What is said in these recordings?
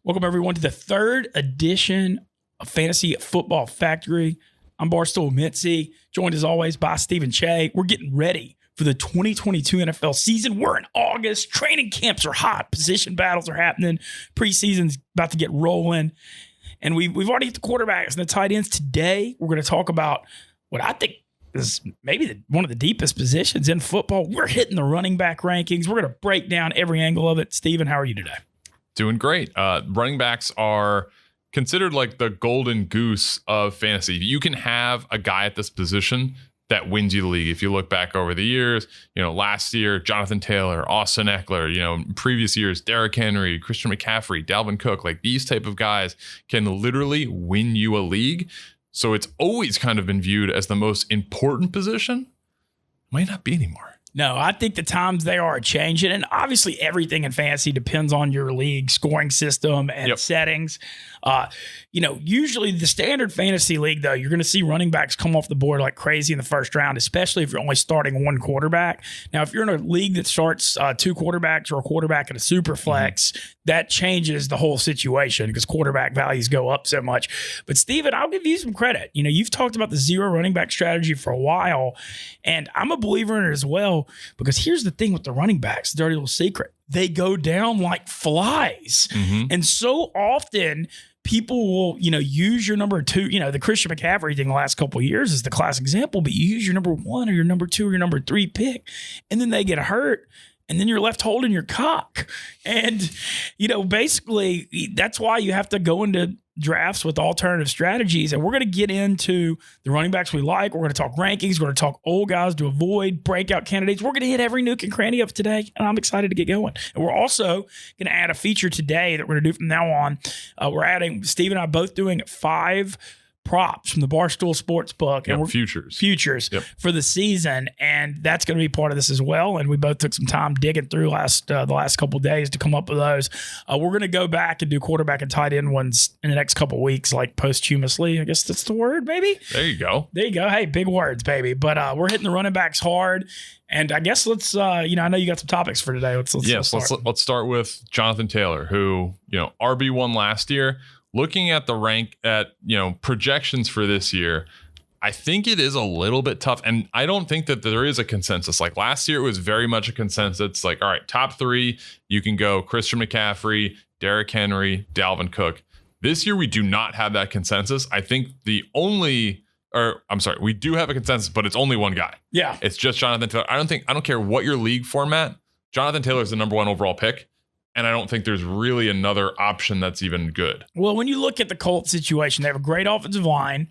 Welcome, everyone, to the third edition of Fantasy Football Factory. I'm Barstool Mintzy, joined as always by Steven Cheah. We're getting ready for the 2022 NFL season. We're in August. Training camps are hot. Position battles are happening. Preseason's about to get rolling. And we've already hit the quarterbacks and the tight ends. Today, we're going to talk about what I think is maybe one of the deepest positions in football. We're hitting the running back rankings. We're going to break down every angle of it. Steven, how are you today? Doing great. Running backs are considered like the golden goose of fantasy. You can have a guy at this position that wins you the league. If you look back over the years, last year, Jonathan Taylor, Austin Eckler, previous years, Derrick Henry, Christian McCaffrey, Dalvin Cook, like these type of guys can literally win you a league. So it's always kind of been viewed as the most important position. Might not be anymore. No, I think the times they are changing, and obviously everything in fantasy depends on your league scoring system and settings. Usually the standard fantasy league, though, you're going to see running backs come off the board like crazy in the first round, especially if you're only starting one quarterback. Now, if you're in a league that starts two quarterbacks or a quarterback and a super flex, that changes the whole situation because quarterback values go up so much. But Steven, I'll give you some credit. You've talked about the zero running back strategy for a while, and I'm a believer in it as well. Because here's the thing with the running backs, dirty little secret. They go down like flies. And so often people will, use your number two, the Christian McCaffrey thing the last couple of years is the classic example, but you use your number one or your number two or your number three pick, and then they get hurt. And then you're left holding your cock. And, basically that's why you have to go into drafts with alternative strategies. And we're going to get into the running backs we like. We're going to talk rankings. We're going to talk old guys to avoid, breakout candidates. We're going to hit every nook and cranny of today. And I'm excited to get going. And we're also going to add a feature today that we're going to do from now on. We're adding, Steve and I both doing 5 props from the Barstool Sportsbook and futures for the season, and that's going to be part of this as well. And we both took some time digging through the last couple of days to come up with those. We're going to go back and do quarterback and tight end ones in the next couple of weeks, like posthumously. I guess that's the word, baby. There you go. Hey, big words, baby. But we're hitting the running backs hard. And I guess let's, I know you got some topics for today. Let's start with Jonathan Taylor, who, RB1 last year. Looking at the rank at, projections for this year, I think it is a little bit tough. And I don't think that there is a consensus. Like last year, it was very much a consensus. Like, all right, top 3, you can go Christian McCaffrey, Derrick Henry, Dalvin Cook. This year, we do not have that consensus. I think we do have a consensus, but it's only one guy. Yeah. It's just Jonathan Taylor. I don't care what your league format, Jonathan Taylor is the number 1 overall pick. And I don't think there's really another option that's even good. Well, when you look at the Colts situation, they have a great offensive line.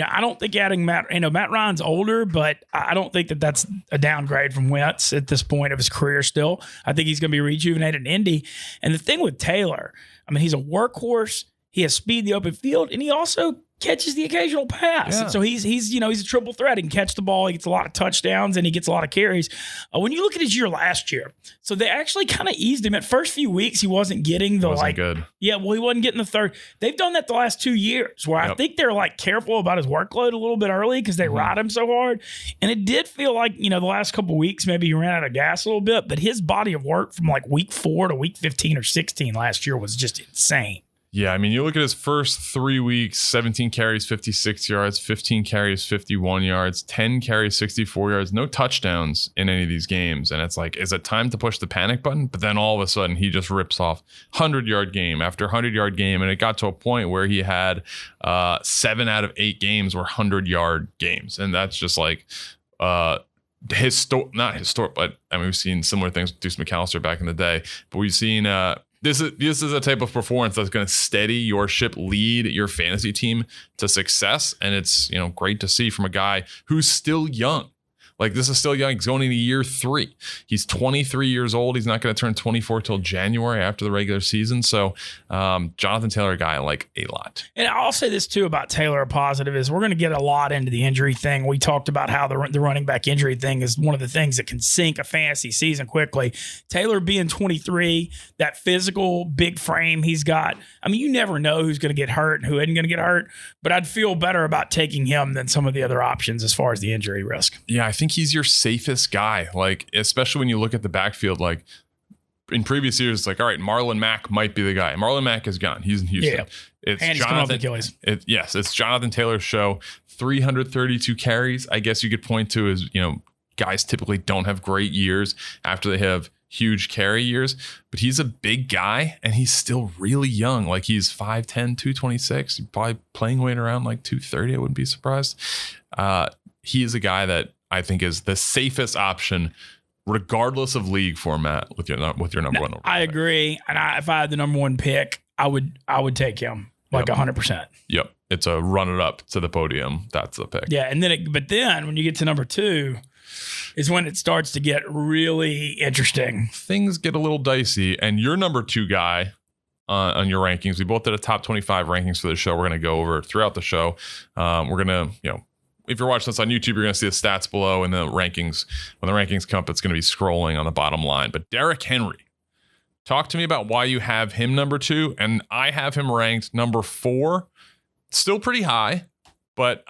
I don't think adding Matt Ryan's older, but I don't think that that's a downgrade from Wentz at this point of his career still. I think he's going to be rejuvenated in Indy. And the thing with Taylor, he's a workhorse. He has speed in the open field, and he also catches the occasional pass. Yeah. And so he's a triple threat. He can catch the ball. He gets a lot of touchdowns and he gets a lot of carries. When you look at his year last year, so they actually kind of eased him. At first few weeks, he wasn't getting good. Yeah, well, he wasn't getting the third. They've done that the last 2 years where I think they're careful about his workload a little bit early because they ride him so hard. And it did feel like, the last couple of weeks, maybe he ran out of gas a little bit, but his body of work from week 4 to week 15 or 16 last year was just insane. Yeah, you look at his first 3 weeks, 17 carries, 56 yards, 15 carries, 51 yards, 10 carries, 64 yards, no touchdowns in any of these games. And it's is it time to push the panic button? But then all of a sudden he just rips off 100-yard game after 100-yard game. And it got to a point where he had 7 out of 8 games were 100-yard games. And that's just not historic, but we've seen similar things with Deuce McAllister back in the day. But we've seen This is a type of performance that's going to steady your ship, lead your fantasy team to success. And it's, great to see from a guy who's still young. This is still young. He's going into year 3. He's 23 years old. He's not going to turn 24 till January after the regular season. So Jonathan Taylor, a guy I like a lot. And I'll say this too about Taylor, a positive is we're going to get a lot into the injury thing. We talked about how the running back injury thing is one of the things that can sink a fantasy season quickly. Taylor being 23, that physical big frame he's got. You never know who's going to get hurt and who isn't going to get hurt, but I'd feel better about taking him than some of the other options as far as the injury risk. Yeah, I think he's your safest guy, especially when you look at the backfield. in previous years, it's like, all right, Marlon Mack might be the guy. Marlon Mack is gone. He's in Houston. Yeah. It's and he's coming off the Achilles. Yes, it's Jonathan Taylor's show. 332 carries. I guess you could point to as, guys typically don't have great years after they have huge carry years, but he's a big guy and he's still really young. Like he's 5'10", 226. He's probably playing weight around like 230. I wouldn't be surprised. He is a guy that I think is the safest option regardless of league format with your number one. I agree. And if I had the number one pick, I would take him 100%. Yep. It's a run it up to the podium. That's the pick. Yeah. And but then when you get to number 2 is when it starts to get really interesting. Things get a little dicey, and your number 2 guy on your rankings, we both did a top 25 rankings for the show. We're going to go over throughout the show. We're going to, if you're watching this on YouTube, you're going to see the stats below and the rankings. When the rankings come up, it's going to be scrolling on the bottom line. But Derrick Henry, talk to me about why you have him number 2, and I have him ranked number 4. Still pretty high, but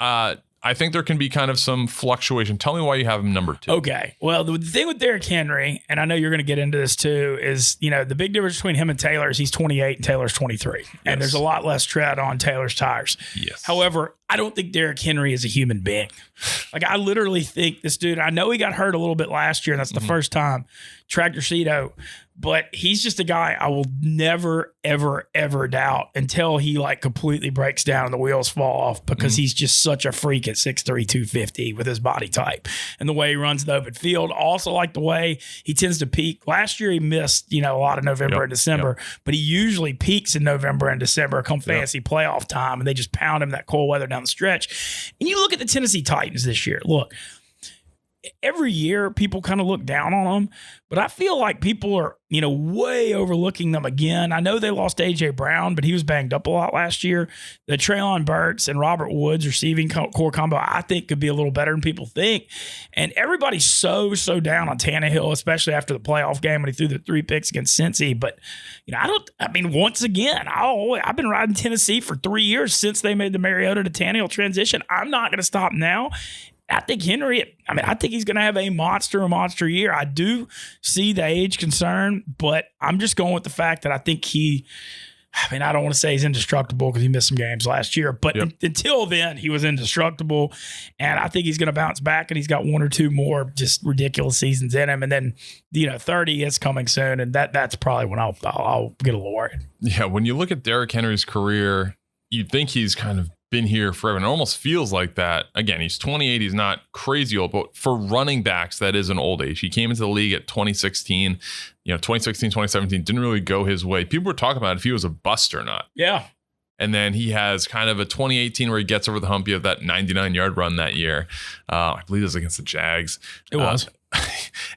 I think there can be kind of some fluctuation. Tell me why you have him number 2. Okay. Well, the thing with Derrick Henry, and I know you're going to get into this too, is, the big difference between him and Taylor is he's 28 and Taylor's 23. Yes. And there's a lot less tread on Taylor's tires. Yes. However, I don't think Derrick Henry is a human being. Like, I literally think this dude, I know he got hurt a little bit last year, and that's the first time, tractor Cedo, but he's just a guy I will never, ever, ever doubt until he completely breaks down and the wheels fall off, because he's just such a freak at 6'3", 250 with his body type and the way he runs the open field. Also like the way he tends to peak. Last year he missed, a lot of November and December, but he usually peaks in November and December come fantasy playoff time, and they just pound him that cold weather down the stretch. And you look at the Tennessee Titans this year. Look, every year people kind of look down on them, but I feel like people are, way overlooking them again. I know they lost A.J. Brown, but he was banged up a lot last year. The Treylon Burks and Robert Woods receiving core combo, I think, could be a little better than people think. And everybody's so down on Tannehill, especially after the playoff game when he threw the 3 picks against Cincy. But, once again, I've been riding Tennessee for 3 years since they made the Mariota to Tannehill transition. I'm not going to stop now. I think Henry, I think he's going to have a monster year. I do see the age concern, but I'm just going with the fact that I think I don't want to say he's indestructible because he missed some games last year, but until then, he was indestructible. And I think he's going to bounce back, and he's got 1 or 2 more just ridiculous seasons in him. And then, 30 is coming soon, and that's probably when I'll get a little worried. Yeah, when you look at Derrick Henry's career, you'd think he's kind of been here forever, and it almost feels like that. Again, he's 28. He's not crazy old, but for running backs, that is an old age. He came into the league at 2016. 2016, 2017 didn't really go his way. People were talking about if he was a bust or not. Yeah. And then he has kind of a 2018 where he gets over the hump. You have that 99-yard run that year. I believe it was against the Jags. It was.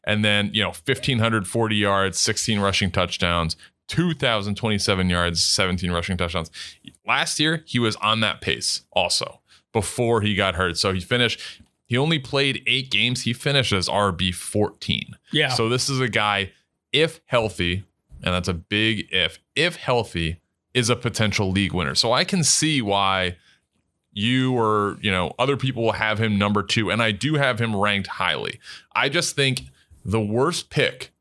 And then, 1,540 yards, 16 rushing touchdowns, 2,027 yards, 17 rushing touchdowns. Last year, he was on that pace also before he got hurt. So he only played 8 games. He finished as RB 14. Yeah. So this is a guy, if healthy, and that's a big if healthy, is a potential league winner. So I can see why you or, other people will have him number 2. And I do have him ranked highly. I just think the worst pick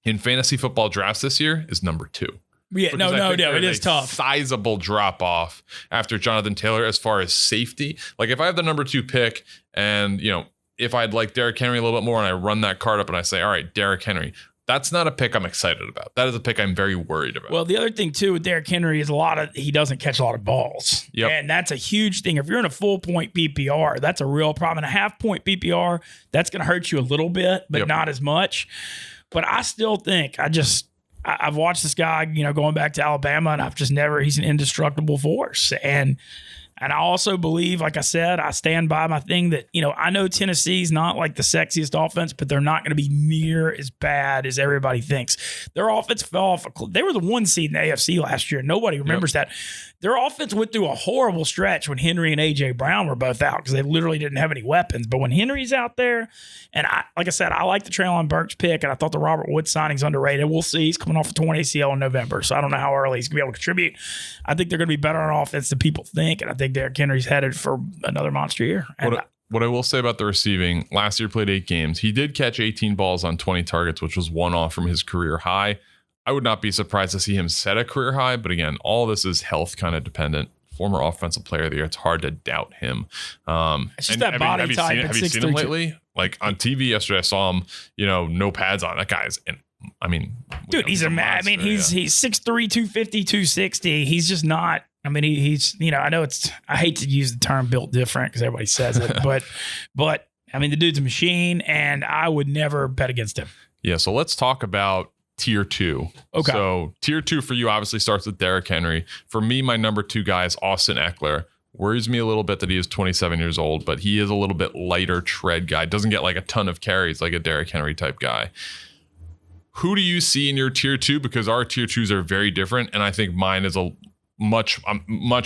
in fantasy football drafts this year is number 2. Yeah, no, it is tough. Sizable drop off after Jonathan Taylor as far as safety. Like if I have the number 2 pick, and if I'd like Derrick Henry a little bit more, and I run that card up and I say, all right, Derrick Henry, that's not a pick I'm excited about. That is a pick I'm very worried about. Well, the other thing too with Derrick Henry is he doesn't catch a lot of balls. Yep. And that's a huge thing. If you're in a full point PPR, that's a real problem. In a half point PPR, that's going to hurt you a little bit, but not as much. But I still think I've watched this guy, going back to Alabama, and he's an indestructible force. And I also believe, like I said, I stand by my thing that, I know Tennessee's not like the sexiest offense, but they're not going to be near as bad as everybody thinks. Their offense fell off. They were the 1 seed in the AFC last year. Nobody remembers that. Their offense went through a horrible stretch when Henry and A.J. Brown were both out because they literally didn't have any weapons. But when Henry's out there, and like I said, I like the Treylon Burks pick, and I thought the Robert Woods signing's underrated. We'll see. He's coming off a torn ACL in November, so I don't know how early he's going to be able to contribute. I think they're going to be better on offense than people think, and I think Derrick Henry's headed for another monster year. And What I will say about the receiving, last year played 8 games. He did catch 18 balls on 20 targets, which was one off from his career high. I would not be surprised to see him set a career high, but again, all this is health kind of dependent. Former offensive player of the year, it's hard to doubt him. It's just that body type. Have you seen him lately? Like on TV yesterday, I saw him, no pads on. That guy's, dude, he's a man. He's 6'3", 250, 260. He's just not. He's I know I hate to use the term built different because everybody says it, but the dude's a machine, and I would never bet against him. Yeah, so let's talk about tier 2. Okay. So tier 2 for you obviously starts with Derrick Henry. For me, my number 2 guy is Austin Eckler. Worries me a little bit that he is 27 years old, but he is a little bit lighter tread guy. Doesn't get like a ton of carries like a Derrick Henry type guy. Who do you see in your tier 2? Because our tier 2s are very different, and I think mine is a much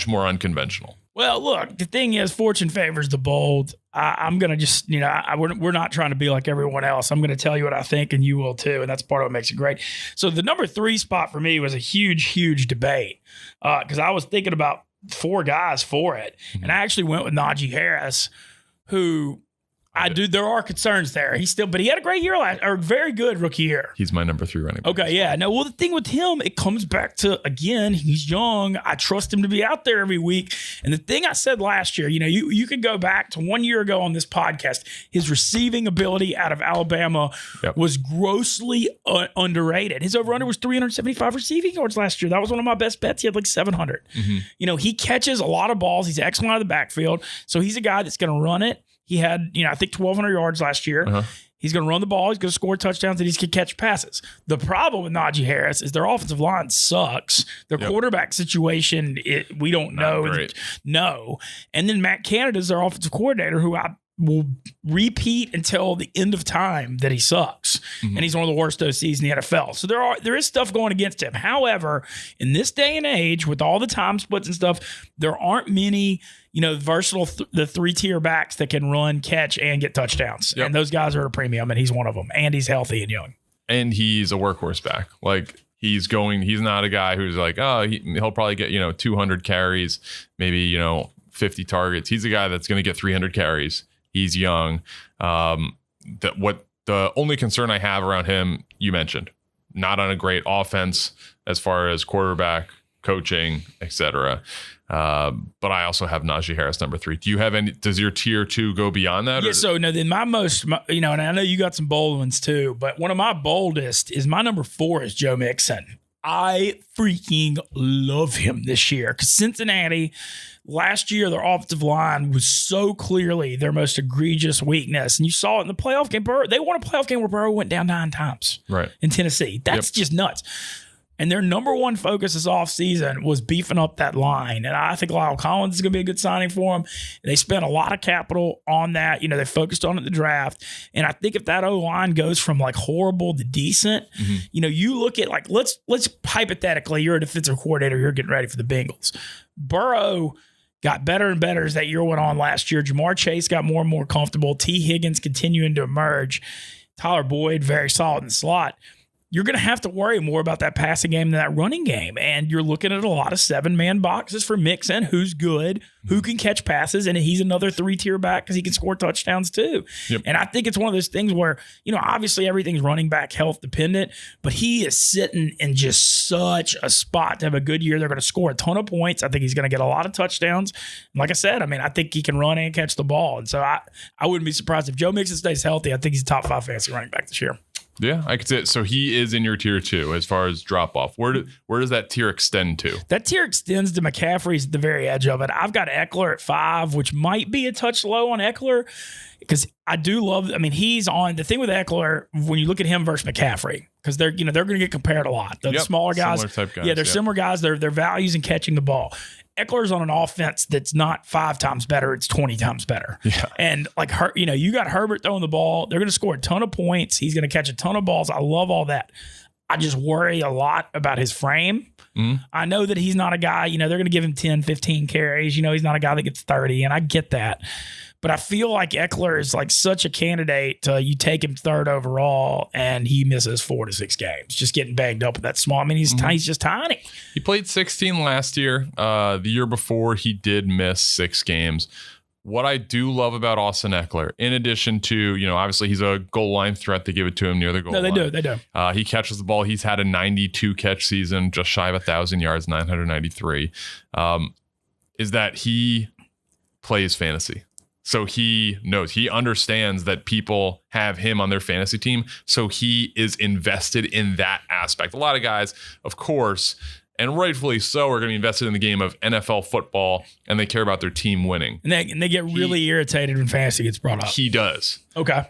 more unconventional. Well, look, the thing is, fortune favors the bold. I'm going to just, we're not trying to be like everyone else. I'm going to tell you what I think, and you will too. And that's part of what makes it great. So the number 3 spot for me was a huge debate because I was thinking about 4 guys for it. Mm-hmm. And I actually went with Najee Harris, who there are concerns there. But he had a great year very good rookie year. He's my number 3 running back. Okay, yeah. No, well, the thing with him, it comes back to, again, he's young. I trust him to be out there every week. And the thing I said last year, you could go back to 1 year ago on this podcast, his receiving ability out of Alabama was grossly underrated. His over-under was 375 receiving yards last year. That was one of my best bets. He had like 700. Mm-hmm. He catches a lot of balls. He's excellent out of the backfield. So he's a guy that's going to run it. He had, I think 1,200 yards last year. Uh-huh. He's going to run the ball. He's going to score touchdowns, and he's going to catch passes. The problem with Najee Harris is their offensive line sucks. Their quarterback situation, we don't know. No. And then Matt Canada's their offensive coordinator, who I will repeat until the end of time that he sucks. Mm-hmm. And he's one of the worst OCs in the NFL. So there is stuff going against him. However, in this day and age, with all the time splits and stuff, there aren't many versatile, the 3-tier backs that can run, catch, and get touchdowns. Yep. And those guys are at a premium, and he's one of them. And he's healthy and young. And he's a workhorse back. Like, he's not a guy who's like, he'll probably get, 200 carries, maybe, 50 targets. He's a guy that's going to get 300 carries. He's young. The only concern I have around him, you mentioned, not on a great offense as far as quarterback, coaching, etc. But I also have Najee Harris number 3. Do you have any? Does your tier 2 go beyond that? Yeah. So no. Then and I know you got some bold ones too. But one of my boldest is my number 4 is Joe Mixon. I freaking love him this year because Cincinnati last year, their offensive line was so clearly their most egregious weakness. And you saw it in the playoff game. They won a playoff game where Burrow went down 9 times in Tennessee. That's just nuts. And their number 1 focus this offseason was beefing up that line. And I think Lyle Collins is going to be a good signing for them. They spent a lot of capital on that. They focused on it in the draft. And I think if that O-line goes from like horrible to decent, you look at like, let's hypothetically, you're a defensive coordinator, you're getting ready for the Bengals. Burrow got better and better as that year went on last year. Jamar Chase got more and more comfortable. T. Higgins continuing to emerge. Tyler Boyd, very solid in the slot. You're going to have to worry more about that passing game than that running game. And you're looking at a lot of 7-man boxes for Mixon, who's good, who can catch passes, and he's another 3-tier back because he can score touchdowns too. Yep. And I think it's one of those things where, obviously everything's running back health dependent, but he is sitting in just such a spot to have a good year. They're going to score a ton of points. I think he's going to get a lot of touchdowns. And like I said, I think he can run and catch the ball. And so I wouldn't be surprised if Joe Mixon stays healthy. I think he's a top 5 fantasy running back this year. Yeah, I could say it. So he is in your tier 2 as far as drop off. Where does that tier extend to? That tier extends to McCaffrey's at the very edge of it. I've got Eckler at 5, which might be a touch low on Eckler because I do love. He's on the thing with Eckler when you look at him versus McCaffrey because they're going to get compared a lot. The smaller guys, similar type guys. Yeah, they're similar guys. Their values in catching the ball. Eckler's on an offense that's not 5 times better, it's 20 times better. Yeah. And you got Herbert throwing the ball. They're going to score a ton of points. He's going to catch a ton of balls. I love all that. I just worry a lot about his frame. Mm-hmm. I know that he's not a guy, they're going to give him 10, 15 carries. He's not a guy that gets 30, and I get that. But I feel like Eckler is like such a candidate. You take him 3rd overall, and he misses 4 to 6 games, just getting banged up with that small. He's just tiny. He played 16 last year. The year before, he did miss 6 games. What I do love about Austin Eckler, in addition to, obviously he's a goal line threat. They give it to him near the goal line. No, they do. He catches the ball. He's had a 92 catch season, just shy of 1,000 yards, 993. Is that he plays fantasy. So he understands that people have him on their fantasy team. So he is invested in that aspect. A lot of guys, of course, and rightfully so, are going to be invested in the game of NFL football, and they care about their team winning. And they get really irritated when fantasy gets brought up. He does. Okay.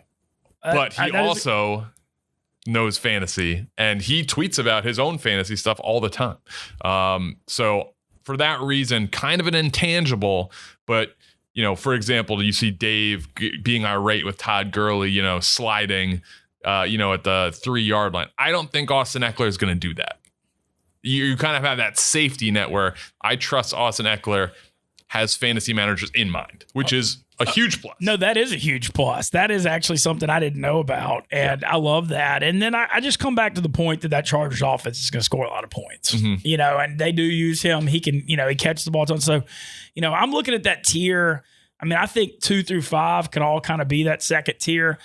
But he also knows fantasy, and he tweets about his own fantasy stuff all the time. So for that reason, kind of an intangible, but for example, you see Dave being irate with Todd Gurley, sliding, at the 3-yard line. I don't think Austin Eckler is going to do that. You kind of have that safety net where I trust Austin Eckler has fantasy managers in mind, which is a huge plus. No, that is a huge plus. That is actually something I didn't know about, and I love that. And then I just come back to the point that Chargers offense is going to score a lot of points, and they do use him. He can, he catches the ball a ton. So, I'm looking at that tier. I mean, I think 2 through 5 can all kind of be that second tier.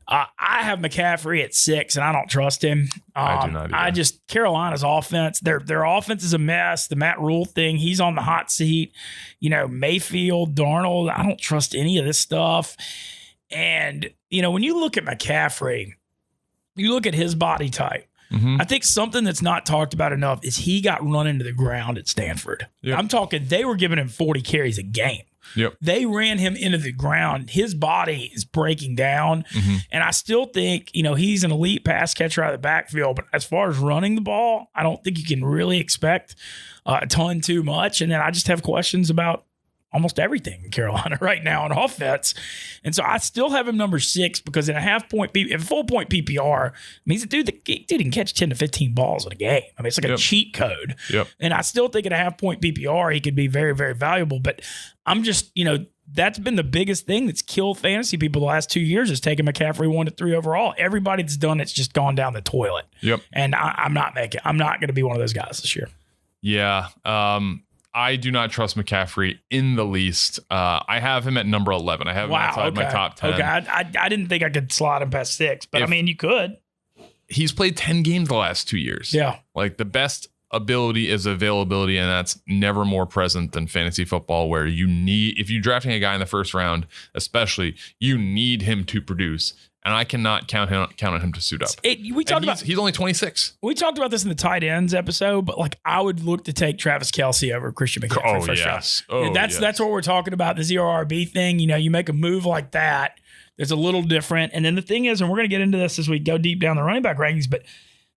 I have McCaffrey at 6, and I don't trust him. I do not either. Carolina's offense, their offense is a mess. The Matt Rule thing, he's on the hot seat. Mayfield, Darnold, I don't trust any of this stuff. And, when you look at McCaffrey, you look at his body type. I think something that's not talked about enough is he got run into the ground at Stanford. Yep. I'm talking, they were giving him 40 carries a game. Yep. They ran him into the ground. His body is breaking down. And I still think, he's an elite pass catcher out of the backfield. But as far as running the ball, I don't think you can really expect a ton too much. And then I just have questions about almost everything in Carolina right now on offense. And so I still have him number 6 because in a full point PPR, he's a dude that can catch 10 to 15 balls in a game. I mean, it's like a cheat code. Yep. And I still think in a half point PPR, he could be very, very valuable. But I'm just, that's been the biggest thing that's killed fantasy people the last 2 years is taking McCaffrey 1 to 3 overall. Everybody that's done it's just gone down the toilet. Yep. And I'm not going to be one of those guys this year. Yeah. I do not trust McCaffrey in the least. I have him at number 11. I have him outside my top 10. Okay, I didn't think I could slot him past 6, but you could. He's played 10 games the last 2 years. Yeah. Like the best ability is availability, and that's never more present than fantasy football, where if you're drafting a guy in the first round, especially, you need him to produce. And I cannot count on him to suit up. He's only 26. We talked about this in the tight ends episode, but I would look to take Travis Kelce over Christian McCaffrey first round. That's what we're talking about. The ZRRB thing. You make a move like that. There's a little different. And then the thing is, and we're going to get into this as we go deep down the running back rankings, but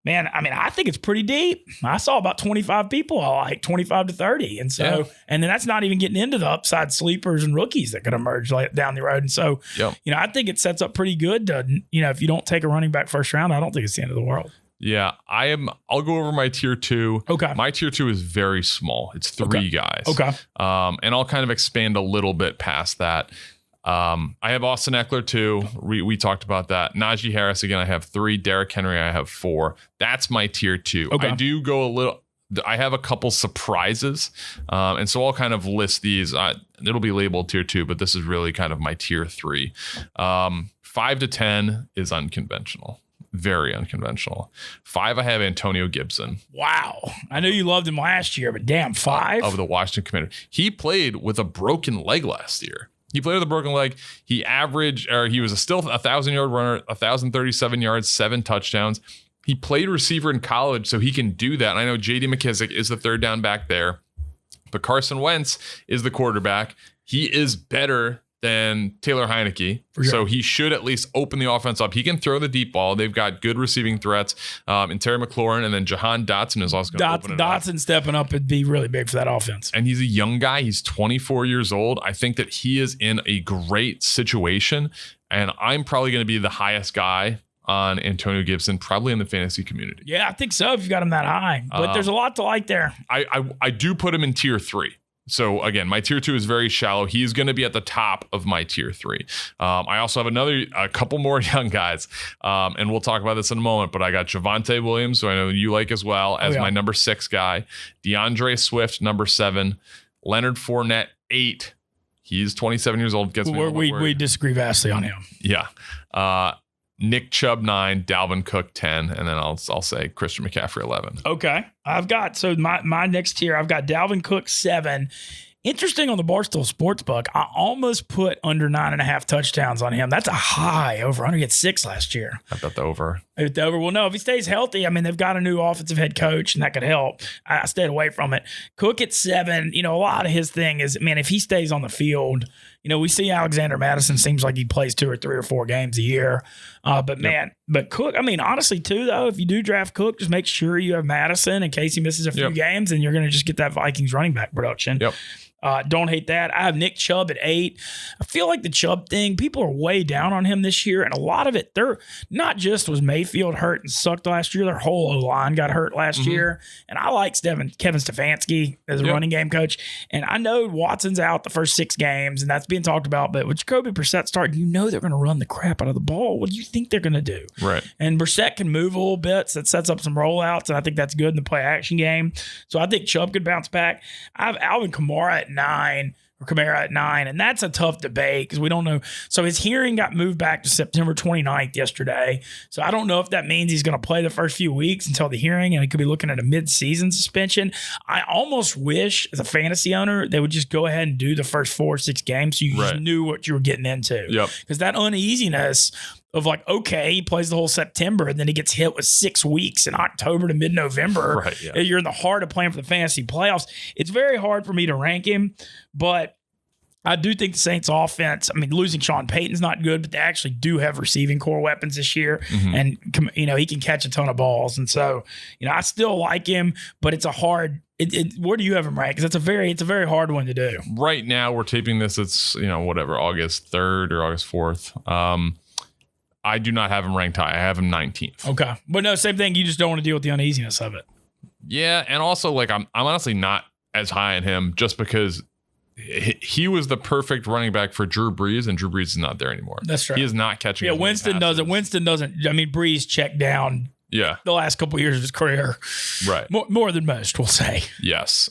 man, I think it's pretty deep. I saw about 25 people, like 25 to 30. And so, and then that's not even getting into the upside sleepers and rookies that could emerge down the road. And so, I think it sets up pretty good to, if you don't take a running back first round, I don't think it's the end of the world. Yeah, I'll go over my tier 2. Okay. My tier 2 is very small. It's 3 guys. Okay. And I'll kind of expand a little bit past that. I have Austin Eckler 2. We talked about that. Najee Harris, again, I have 3. Derrick Henry, I have 4. That's my tier 2. Okay. I do go I have a couple surprises. And so I'll kind of list these. It'll be labeled tier 2, but this is really kind of my tier 3. 5 to 10 is unconventional. Very unconventional. 5, I have Antonio Gibson. Wow. I know you loved him last year, but damn, 5? Of the Washington Commanders. He played with a broken leg last year. He played with a broken leg. He was still 1,000-yard runner, 1,037 yards, 7 touchdowns. He played receiver in college, so he can do that. And I know J.D. McKissick is the third down back there, but Carson Wentz is the quarterback. He is better than Taylor Heineke, so he should at least open the offense up. He can throw the deep ball. They've got good receiving threats, and Terry McLaurin, and then Jahan Dotson is also going to open it up. Dotson stepping up would be really big for that offense. And he's a young guy. He's 24 years old. I think that he is in a great situation, and I'm probably going to be the highest guy on Antonio Gibson, probably in the fantasy community. Yeah, I think so if you got him that high. But there's a lot to like there. I do put him in tier 3. So again, my tier 2 is very shallow. He's going to be at the top of my tier 3. I also have a couple more young guys, and we'll talk about this in a moment. But I got Javonte Williams, who I know you like as well, as my number 6 guy. DeAndre Swift, number 7. Leonard Fournette, 8. He's 27 years old. Gets me we disagree vastly on him. Yeah. Nick Chubb 9, Dalvin Cook 10, and then I'll say Christian McCaffrey 11. Okay. I've got my next tier, I've got Dalvin Cook 7. Interesting on the Barstool Sportsbook, I almost put under 9.5 touchdowns on him. That's a high over. Under get 6 last year. I bet the over. Well, no, if he stays healthy, I mean, they've got a new offensive head coach, and that could help. I stayed away from it. Cook at 7, a lot of his thing is, man, if he stays on the field, we see Alexander Madison seems like he plays 2 or 3 or 4 games a year. But Cook, I mean, honestly, too, though, if you do draft Cook, just make sure you have Madison in case he misses a few games, and you're going to just get that Vikings running back production. Yep. Don't hate that. I have Nick Chubb at 8. I feel like the Chubb thing, people are way down on him this year, and a lot of it, they're not just was Mayfield hurt and sucked last year, their whole O-line got hurt last year, and I like Kevin Stefanski as a running game coach, and I know Watson's out the first 6 games, and that's being talked about, but with Jacoby Brissett starting, they're going to run the crap out of the ball. What do you think they're going to do? Right. And Brissett can move a little bit, so that sets up some rollouts, and I think that's good in the play-action game. So I think Chubb could bounce back. I have Alvin Kamara at 9, or Kamara at 9, and that's a tough debate because we don't know. So his hearing got moved back to September 29th yesterday. So I don't know if that means he's going to play the first few weeks until the hearing, and he could be looking at a mid-season suspension. I almost wish, as a fantasy owner, they would just go ahead and do the first 4 or 6 games so you just knew what you were getting into. Yep. Because that uneasiness of like, okay, he plays the whole September and then he gets hit with 6 weeks in October to mid-November. Right, yeah. You're in the heart of playing for the fantasy playoffs. It's very hard for me to rank him, but I do think the Saints offense, I mean, losing Sean Payton's not good, but they actually do have receiving core weapons this year. And, he can catch a ton of balls. And so, I still like him, but it's a hard, where do you have him ranked? Because it's a very hard one to do. Right now we're taping this. It's, August 3rd or August 4th. I do not have him ranked high. I have him 19th. Okay. But no, same thing. You just don't want to deal with the uneasiness of it. Yeah. And also, I'm honestly not as high on him just because he was the perfect running back for Drew Brees, and Drew Brees is not there anymore. That's right. He is not catching. Yeah, Winston doesn't. I mean, Brees checked down. Yeah. The last couple of years of his career. Right. More than most, we'll say. Yes.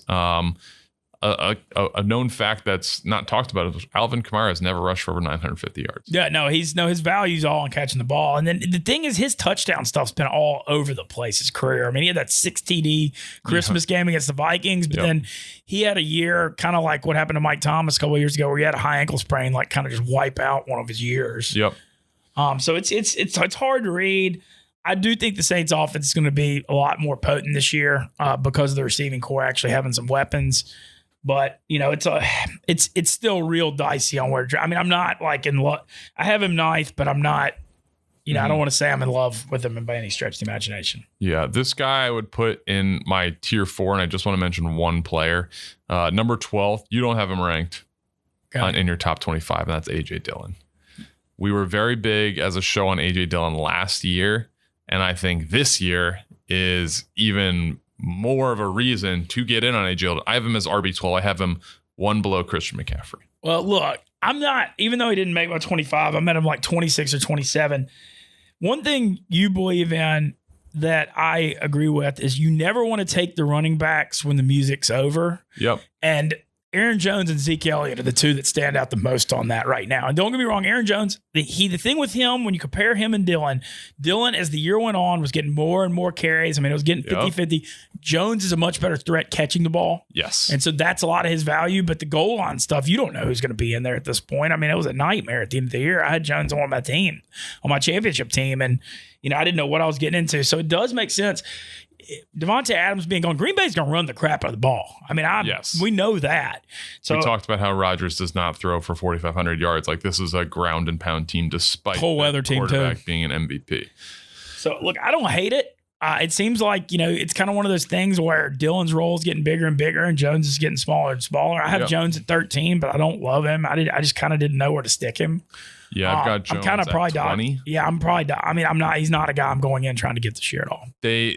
A known fact that's not talked about is Alvin Kamara has never rushed for over 950 yards. Yeah, no, his value's all on catching the ball. And then the thing is, his touchdown stuff's been all over the place his career. I mean, he had that 6 TD Christmas game against the Vikings, but then he had a year kind of like what happened to Mike Thomas a couple of years ago, where he had a high ankle sprain, like kind of just wipe out one of his years. Yep. So it's hard to read. I do think the Saints offense is going to be a lot more potent this year because of the receiving core actually having some weapons. But it's still real dicey on where. I mean, I'm not like in love. I have him 9th, but I'm not. I don't want to say I'm in love with him by any stretch of the imagination. Yeah, this guy I would put in my tier 4, and I just want to mention one player, number 12. You don't have him ranked in your top 25, and that's AJ Dillon. We were very big as a show on AJ Dillon last year, and I think this year is even more of a reason to get in on AJ Dillon. I have him as RB12. I have him 1 below Christian McCaffrey. Well, look, I'm not, even though he didn't make my 25, I'm at him like 26 or 27. One thing you believe in that I agree with is you never want to take the running backs when the music's over. Yep. And Aaron Jones and Zeke Elliott are the two that stand out the most on that right now. And don't get me wrong, Aaron Jones, the thing with him, when you compare him and Dillon, as the year went on, was getting more and more carries. I mean, it was getting 50-50. Jones is a much better threat catching the ball. Yes. And so that's a lot of his value. But the goal line stuff, you don't know who's going to be in there at this point. I mean, it was a nightmare at the end of the year. I had Jones on my team, on my championship team. And, I didn't know what I was getting into. So it does make sense. Devontae Adams being gone, Green Bay's going to run the crap out of the ball. I mean, we know that. So we talked about how Rodgers does not throw for 4,500 yards. Like, this is a ground and pound team, despite whole weather team too being an MVP. So look, I don't hate it. It seems like, it's kind of one of those things where Dillon's role is getting bigger and bigger and Jones is getting smaller and smaller. I have Jones at 13, but I don't love him. I just kind of didn't know where to stick him. Yeah, I've got Jones I'm at 20. Yeah, I'm probably. I mean, he's not a guy I'm going in trying to get this year at all. The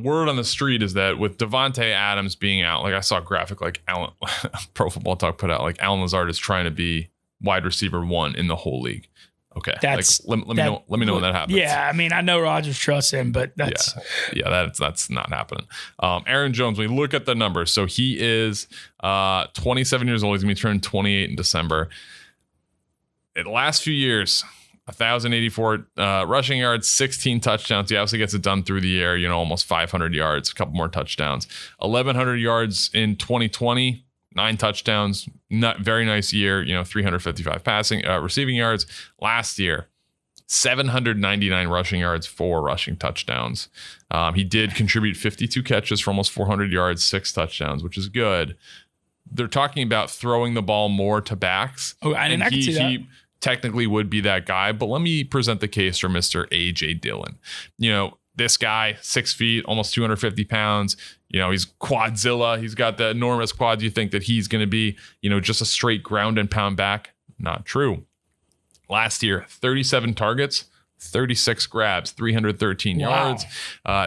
word on the street is that with Devontae Adams being out, like I saw a graphic like Pro Football Talk put out, like Allen Lazard is trying to be wide receiver 1 in the whole league. Okay. That's let me know when that happens. Yeah, I mean, I know Rodgers trusts him, but that's that's not happening. Aaron Jones, when you look at the numbers, so he is 27 years old. He's going to be turning 28 in December. In the last few years, 1,084 rushing yards, 16 touchdowns. He obviously gets it done through the air, almost 500 yards, a couple more touchdowns. 1,100 yards in 2020, 9 touchdowns. Not very nice year, 355 receiving yards. Last year, 799 rushing yards, 4 rushing touchdowns. He did contribute 52 catches for almost 400 yards, 6 touchdowns, which is good. They're talking about throwing the ball more to backs. Oh, I can see that. He technically would be that guy, but let me present the case for Mr. A.J. Dillon. This guy, 6 feet, almost 250 pounds. He's quadzilla. He's got the enormous quads. You think that he's going to be, just a straight ground and pound back? Not true. Last year, 37 targets, 36 grabs, 313 yards,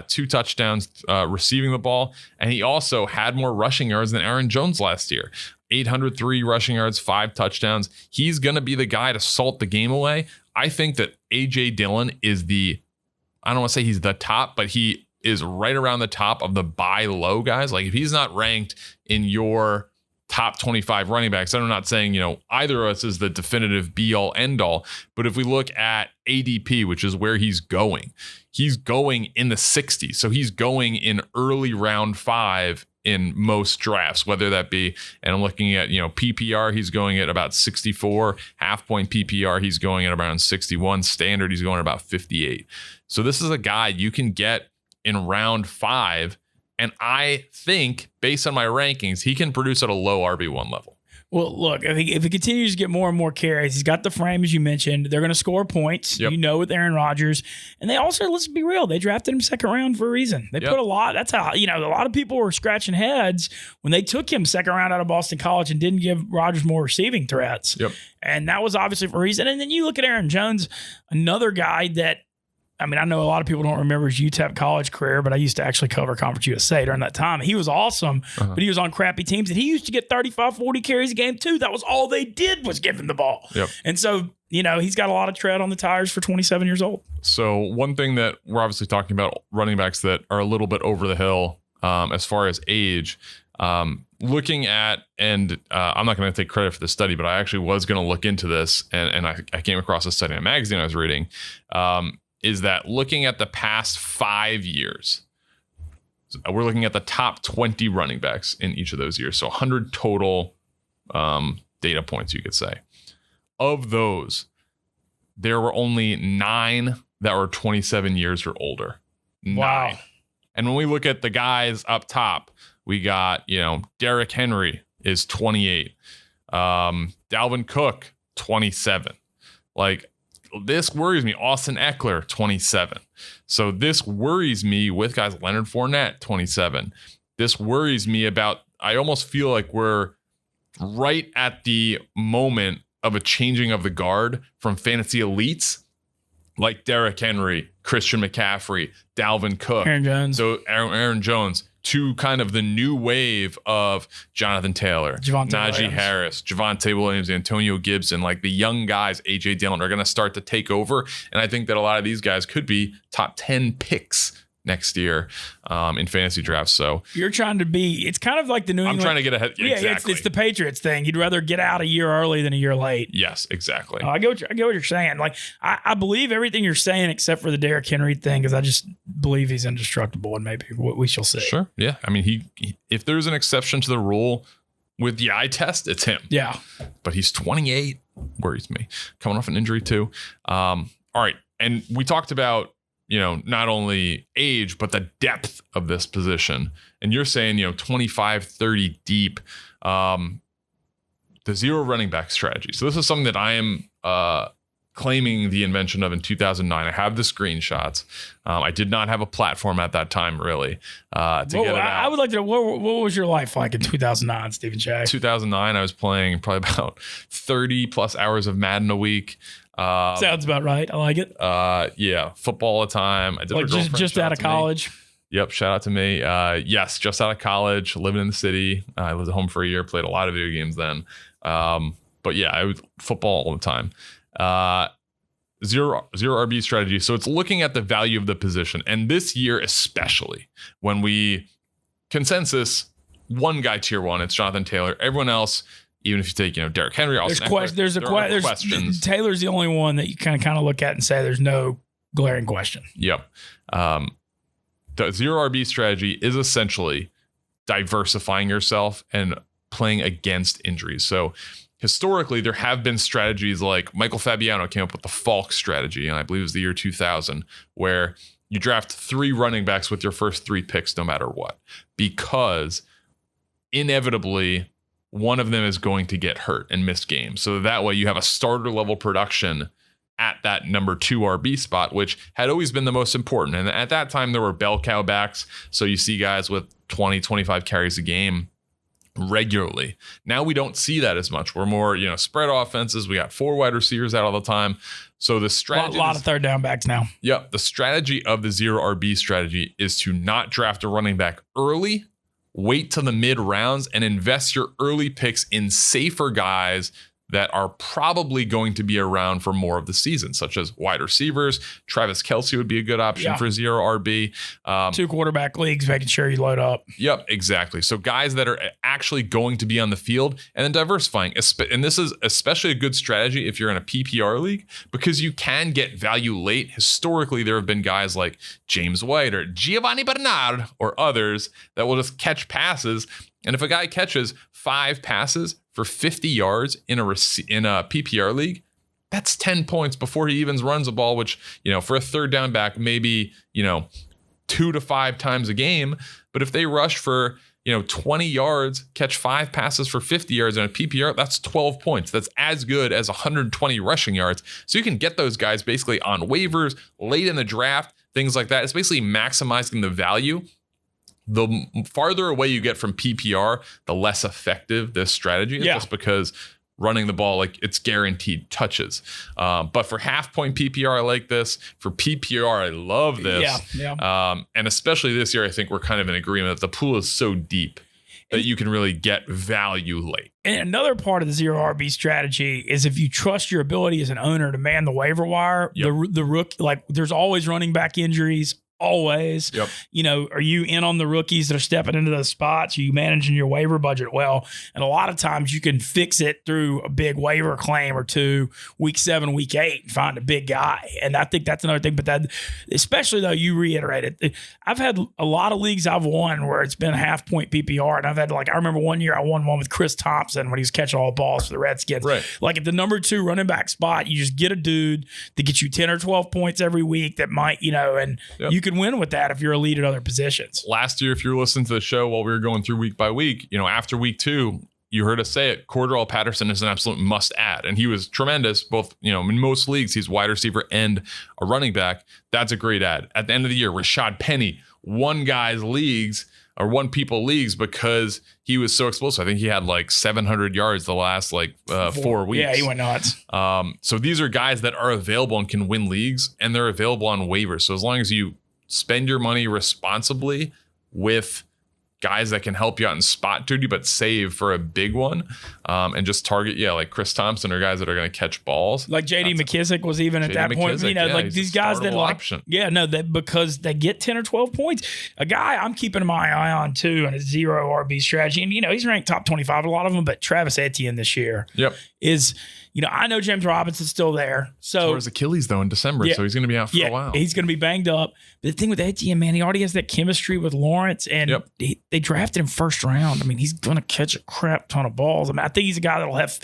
2 touchdowns receiving the ball. And he also had more rushing yards than Aaron Jones last year. 803 rushing yards, 5 touchdowns. He's going to be the guy to salt the game away. I think that A.J. Dillon is I don't want to say he's the top, but he is right around the top of the buy low guys. Like if he's not ranked in your top 25 running backs, I'm not saying, either of us is the definitive be all end all, but if we look at ADP, which is where he's going in the 60s. So he's going in early round 5 in most drafts, whether that be, and I'm looking at, PPR, he's going at about 64, half point PPR, he's going at around 61, standard, he's going at about 58. So this is a guy you can get in round 5. And I think based on my rankings, he can produce at a low RB1 level. Well, look, if he continues to get more and more carries, he's got the frame, as you mentioned. They're going to score points, with Aaron Rodgers. And they also, let's be real, they drafted him second round for a reason. They put a lot. That's how, a lot of people were scratching heads when they took him second round out of Boston College and didn't give Rodgers more receiving threats. Yep. And that was obviously for a reason. And then you look at Aaron Jones, another guy that, I know a lot of people don't remember his UTEP college career, but I used to actually cover Conference USA during that time. He was awesome, but he was on crappy teams, and he used to get 35, 40 carries a game too. That was all they did was give him the ball. Yep. And so, he's got a lot of tread on the tires for 27 years old. So one thing that we're obviously talking about running backs that are a little bit over the hill as far as age, looking at, and I'm not going to take credit for the study, but I actually was going to look into this, and I came across a study in a magazine I was reading, is that looking at the past 5 years, we're looking at the top 20 running backs in each of those years. So 100 total data points, you could say. Of those, there were only 9 that were 27 years or older. 9. Wow. And when we look at the guys up top, we got, Derrick Henry is 28. Dalvin Cook, 27. This worries me. Austin Eckler, 27. So this worries me with guys. Leonard Fournette, 27. This worries me about, I almost feel like we're right at the moment of a changing of the guard from fantasy elites like Derrick Henry, Christian McCaffrey, Dalvin Cook. Aaron Jones. So Aaron Jones. To kind of the new wave of Jonathan Taylor, Najee Harris, Javonte Williams, Antonio Gibson, like the young guys, A.J. Dillon, are going to start to take over. And I think that a lot of these guys could be top 10 picks next year in fantasy drafts. So you're trying to be, it's kind of like the New England. I'm trying to get ahead. Yeah, exactly. It's the Patriots thing. You'd rather get out a year early than a year late. Yes, exactly. I get what you're saying. Like, I believe everything you're saying except for the Derrick Henry thing, because I just believe he's indestructible, and maybe we shall see. Sure. Yeah. He if there's an exception to the rule with the eye test, it's him. Yeah. But he's 28. Worries me. Coming off an injury too. All right. And we talked about, not only age, but the depth of this position. And you're saying, 25, 30 deep, the zero running back strategy. So this is something that I am claiming the invention of in 2009. I have the screenshots. I did not have a platform at that time, really, to get it out. I would like to know, what was your life like in 2009, Steven Cheah? 2009, I was playing probably about 30 plus hours of Madden a week. Sounds about right. I like it. Yeah, football all the time. I did just out of college. Yep, shout out to me. Yes, just out of college, living in the city. I lived at home for a year, played a lot of video games then. But yeah, I was football all the time. zero RB strategy. So it's looking at the value of the position. And this year, especially when we consensus, one guy tier 1, it's Jonathan Taylor. Everyone else, even if you take, Derrick Henry, there's questions. Taylor's the only one that you kind of look at and say there's no glaring question. Yep. The zero RB strategy is essentially diversifying yourself and playing against injuries. So historically, there have been strategies like Michael Fabiano came up with the Falk strategy, and I believe it was the year 2000, where you draft 3 running backs with your first 3 picks no matter what, because inevitably one of them is going to get hurt and miss games. So that way you have a starter level production at that number 2 RB spot, which had always been the most important. And at that time, there were bell cow backs. So you see guys with 20, 25 carries a game regularly. Now we don't see that as much. We're more, spread offenses. We got 4 wide receivers out all the time. So the strategy, a lot of third down backs now. Yeah. The strategy of the zero RB strategy is to not draft a running back early, wait till the mid rounds, and invest your early picks in safer guys that are probably going to be around for more of the season, such as wide receivers. Travis Kelce would be a good option for zero RB. 2 quarterback leagues, making sure you load up. Yep, exactly. So guys that are actually going to be on the field, and then diversifying. And this is especially a good strategy if you're in a PPR league, because you can get value late. Historically, there have been guys like James White or Giovanni Bernard or others that will just catch passes. And if a guy catches 5 passes for 50 yards in a PPR league, that's 10 points before he even runs a ball, which, for a third down back, maybe, 2 to 5 times a game. But if they rush for, 20 yards, catch 5 passes for 50 yards in a PPR, that's 12 points. That's as good as 120 rushing yards. So you can get those guys basically on waivers, late in the draft, things like that. It's basically maximizing the value. The farther away you get from PPR, the less effective this strategy is, just because running the ball, it's guaranteed touches. But for half point PPR, I like this. For PPR, I love this. And especially this year, I think we're kind of in agreement that the pool is so deep that you can really get value late. And another part of the zero RB strategy is if you trust your ability as an owner to man the waiver wire, the rookie, there's always running back injuries. Always. Yep. Are you in on the rookies that are stepping into those spots? Are you managing your waiver budget well? And a lot of times you can fix it through a big waiver claim or 2, week 7, week 8, and find a big guy. And I think that's another thing. But that, especially though, you reiterated, I've had a lot of leagues I've won where it's been half point PPR. And I've had I remember one year I won one with Chris Thompson when he was catching all the balls for the Redskins. Right. At the number 2 running back spot, you just get a dude that gets you 10 or 12 points every week that might, and you can win with that if you're elite at other positions. Last year, if you were listening to the show while we were going through week by week, after week 2, you heard us say it, Cordarrelle Patterson is an absolute must add. And he was tremendous, both, in most leagues, he's wide receiver and a running back. That's a great add. At the end of the year, Rashad Penny won people leagues because he was so explosive. I think he had 700 yards the last 4 weeks. Yeah, he went nuts. So these are guys that are available and can win leagues, and they're available on waivers. So as long as you spend your money responsibly with guys that can help you out in spot duty, but save for a big one, and just target, like Chris Thompson or guys that are going to catch balls. Like J.D. McKissick was even at that point. These guys that because they get 10 or 12 points. A guy I'm keeping my eye on too in a zero RB strategy, and he's ranked top 25 a lot of them, but Travis Etienne this year is. I know James Robinson's still there. So his Achilles though in December, so he's going to be out for a while. He's going to be banged up. But the thing with Etienne, man, he already has that chemistry with Lawrence, and they drafted him first round. I mean, he's going to catch a crap ton of balls. I mean, I think he's a guy that'll have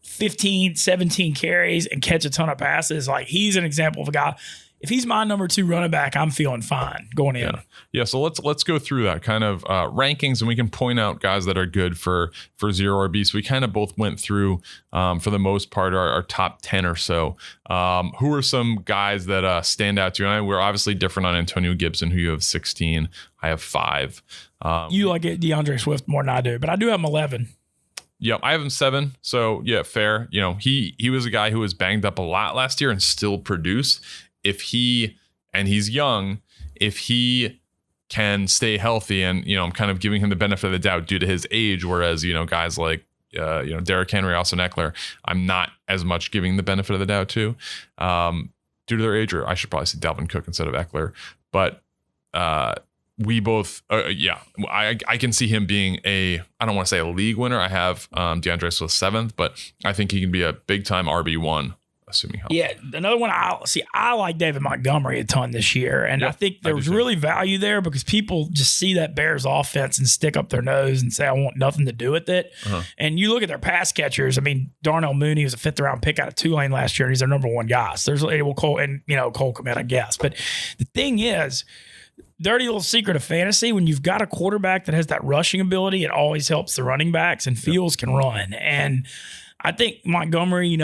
15, 17 carries and catch a ton of passes. He's an example of a guy. If he's my number 2 running back, I'm feeling fine going in. Yeah. So let's go through that kind of rankings, and we can point out guys that are good for zero RB. So we kind of both went through, for the most part, our top 10 or so. Who are some guys that stand out to you? And we're obviously different on Antonio Gibson, who you have 16. I have 5. You like it, DeAndre Swift more than I do, but I do have him 11. Yep, I have him 7. So yeah, fair. He was a guy who was banged up a lot last year and still produced. He's young, if he can stay healthy, and I'm kind of giving him the benefit of the doubt due to his age, whereas guys like Derrick Henry, Austin Eckler, I'm not as much giving the benefit of the doubt to. due to their age, or I should probably say Dalvin Cook instead of Eckler. But we both, I can see him being I don't want to say a league winner. I have DeAndre Swift 7th, but I think he can be a big time RB1, assuming health. Yeah, another one I like David Montgomery a ton this year, and I think there was really value there because people just see that Bears offense and stick up their nose and say I want nothing to do with it. And you look at their pass catchers. I mean, Darnell Mooney was a 5th round pick out of Tulane last year, and he's their number 1 guy. So there's Cole Kmet, I guess. But the thing is, dirty little secret of fantasy, when you've got a quarterback that has that rushing ability, it always helps the running backs, and Fields can run. And I think Montgomery,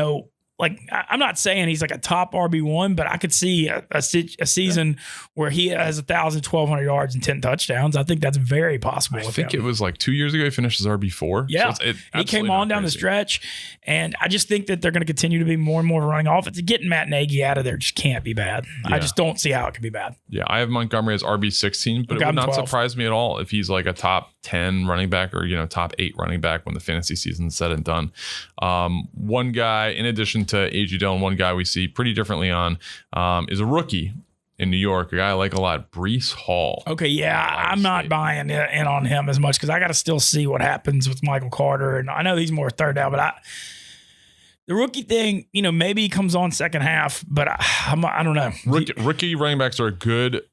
I'm not saying he's like a top RB1, but I could see a season where he has 1,000, 1,200 yards and 10 touchdowns. I think that's very possible. I think it was like 2 years ago he finished as RB4. Yeah, so he came on down the stretch, and I just think that they're going to continue to be more and more of a running offense. Getting Matt Nagy out of there just can't be bad. Yeah. I just don't see how it can be bad. Yeah, I have Montgomery as RB16, but it would not surprise me at all if he's like a top 10 running back or top 8 running back when the fantasy season's said and done. One guy, in addition to A.J. Dillon, one guy we see pretty differently on is a rookie in New York, a guy I like a lot, Breece Hall. Okay, yeah, I'm not buying in on him as much because I got to still see what happens with Michael Carter, and I know he's more third down, but the rookie thing, maybe he comes on second half, but I don't know. Rookie running backs are a good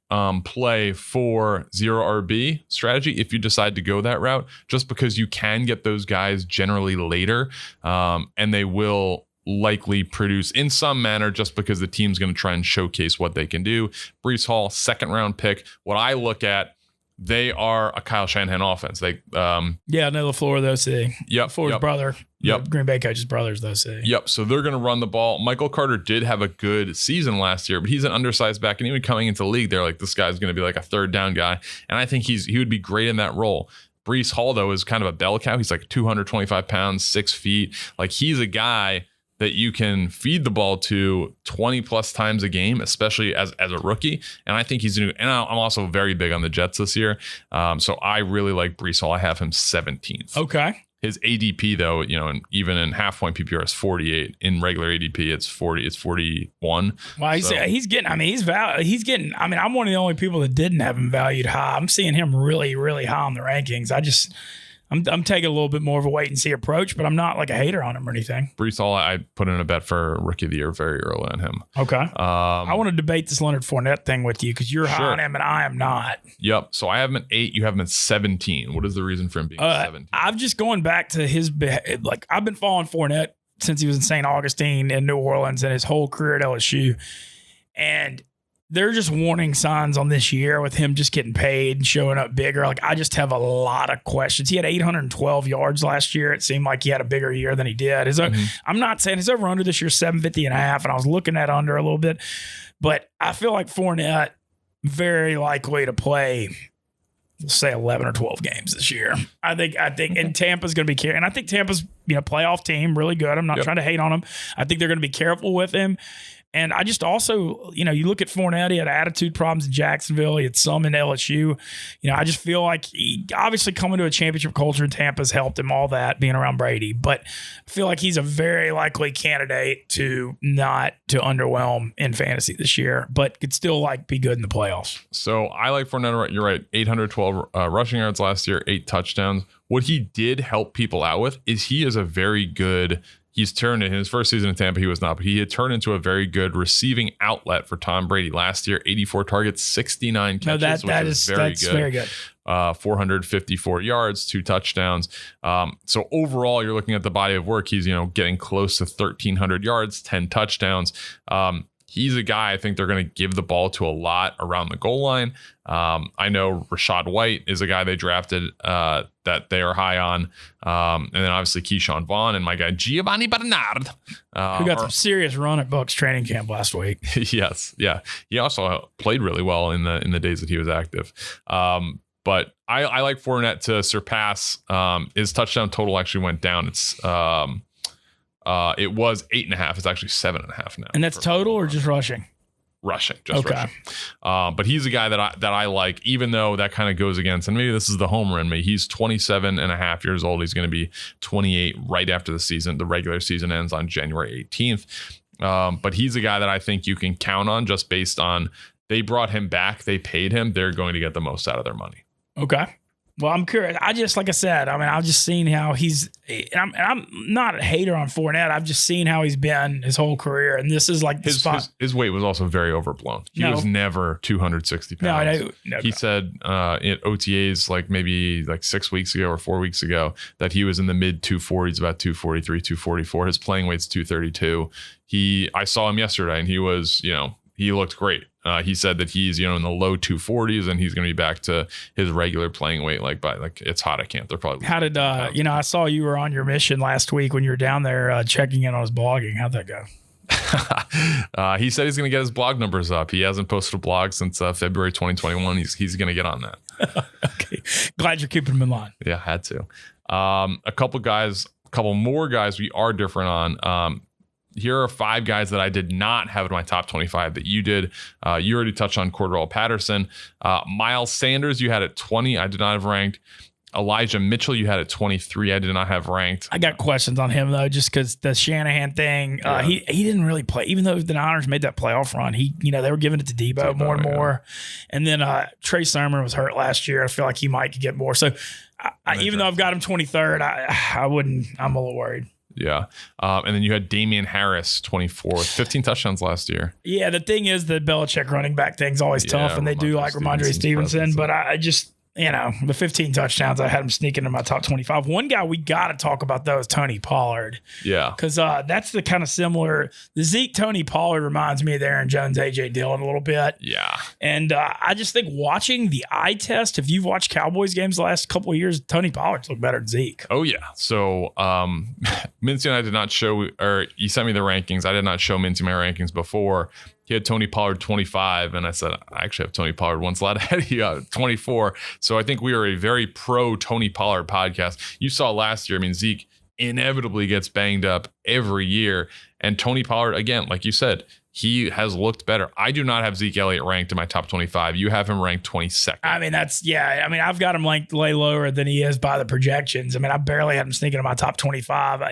play for zero RB strategy if you decide to go that route, just because you can get those guys generally later, and they will likely produce in some manner just because the team's going to try and showcase what they can do. Breece Hall, 2nd round pick. What I look at, they are a Kyle Shanahan offense. They LaFleur, those see. Yep. LaFleur's brother. Yep. Green Bay coach's brothers, those see. Yep. So they're going to run the ball. Michael Carter did have a good season last year, but he's an undersized back, and even coming into the league, they're like, this guy's going to be like a 3rd down guy, and I think he would be great in that role. Breece Hall, though, is kind of a bell cow. He's like 225 pounds, 6 feet. Like, he's a guy that you can feed the ball to 20 plus times a game, especially as a rookie. And I think he's new. And I'm also very big on the Jets this year. So I really like Breece Hall. I have him 17th. Okay. His ADP though, and even in half point PPR is 48. In regular ADP, it's 40. It's 41. Well, he's getting. I'm one of the only people that didn't have him valued high. I'm seeing him really, really high on the rankings. I'm taking a little bit more of a wait and see approach, but I'm not like a hater on him or anything. Breece Hall, I put in a bet for Rookie of the Year very early on him. Okay. I want to debate this Leonard Fournette thing with you because you're high on him and I am not. Yep. So I have him at 8. You have him at 17. What is the reason for him being 17? I'm just going back to his I've been following Fournette since he was in St. Augustine in New Orleans and his whole career at LSU, and they're just warning signs on this year with him just getting paid and showing up bigger. Like, I just have a lot of questions. He had 812 yards last year. It seemed like he had a bigger year than he did. I'm not saying his over-under this year 750.5, and I was looking at under a little bit. But I feel like Fournette very likely to play, we'll say 11 or 12 games this year. I think, and Tampa's going to be careful. And I think Tampa's, playoff team, really good. I'm not trying to hate on him. I think they're going to be careful with him. And I just also, you look at Fournette, he had attitude problems in Jacksonville. He had some in LSU. I just feel like he obviously coming to a championship culture in Tampa has helped him, all that, being around Brady. But I feel like he's a very likely candidate to not to underwhelm in fantasy this year, but could still be good in the playoffs. So I like Fournette. You're right. 812 rushing yards last year, 8 touchdowns. What he did help people out with is he is a very good. He's turned in his first season in Tampa, he was not, but he had turned into a very good receiving outlet for Tom Brady last year. 84 targets, 69 catches, that's very good. 454 yards, 2 touchdowns. So overall, you're looking at the body of work. He's, getting close to 1,300 yards, 10 touchdowns. He's a guy I think they're going to give the ball to a lot around the goal line. I know Rachaad White is a guy they drafted that they are high on. And then obviously Keyshawn Vaughn and my guy Giovanni Bernard. Who got some serious run at Bucs training camp last week. Yes. Yeah. He also played really well in the days that he was active. But I like Fournette to surpass. His touchdown total actually went down. It was 8.5. It's actually 7.5 now. And that's total or just rushing? Rushing. But he's a guy that I like, even though that kind of goes against, and maybe this is the homer in me. He's 27 and a half years old. He's going to be 28 right after the regular season ends on January 18th. But he's a guy that I think you can count on just based on they brought him back. They paid him. They're going to get the most out of their money. Okay. Well, I'm curious. Like I said, I've just seen how he's, and I'm not a hater on Fournette. I've just seen how he's been his whole career. And this is like the spot. His weight was also very overblown. He was never 260 pounds. He said at OTAs, like maybe like 6 weeks ago or 4 weeks ago, that he was in the mid 240s, about 243, 244. His playing weight's 232. I saw him yesterday and he was, he looked great. He said that he's, in the low 240s and he's going to be back to his regular playing weight. It's hot at camp. They're probably. How did, I saw you were on your mission last week when you were down there checking in on his blogging. How'd that go? He said he's going to get his blog numbers up. He hasn't posted a blog since February 2021. He's going to get on that. Okay. Glad you're keeping him in line. Yeah, had to. A couple more guys we are different on. Here are 5 guys that I did not have in my top 25 that you did. You already touched on Cordell Patterson. Miles Sanders, you had at 20. I did not have ranked. Elijah Mitchell, you had at 23. I did not have ranked. I got questions on him, though, just because the Shanahan thing, he didn't really play. Even though the Niners made that playoff run, they were giving it to Debo more and more. And then Trey Sermon was hurt last year. I feel like he might get more. So even though I've got him 23rd, I'm a little worried. Yeah. And then you had Damian Harris, 24th, 15 touchdowns last year. Yeah, the thing is the Belichick running back thing's always tough, and they do like Ramondre Stevenson, but I just, the 15 touchdowns, I had him sneaking in my top 25. One guy we got to talk about, though, is Tony Pollard. Yeah. Because that's the kind of similar. The Zeke Tony Pollard reminds me of Aaron Jones, A.J. Dillon a little bit. Yeah. And I just think watching the eye test, if you've watched Cowboys games the last couple of years, Tony Pollard's looked better than Zeke. Oh, yeah. So Mintzy and I did not show, or you sent me the rankings. I did not show Mintzy my rankings before. He had Tony Pollard 25, and I said, I actually have Tony Pollard one slot ahead of you, 24. So I think we are a very pro Tony Pollard podcast. You saw last year, Zeke inevitably gets banged up every year. And Tony Pollard, again, like you said, he has looked better. I do not have Zeke Elliott ranked in my top 25. You have him ranked 22nd. I've got him ranked way lower than he is by the projections. I barely had him sneaking in my top 25.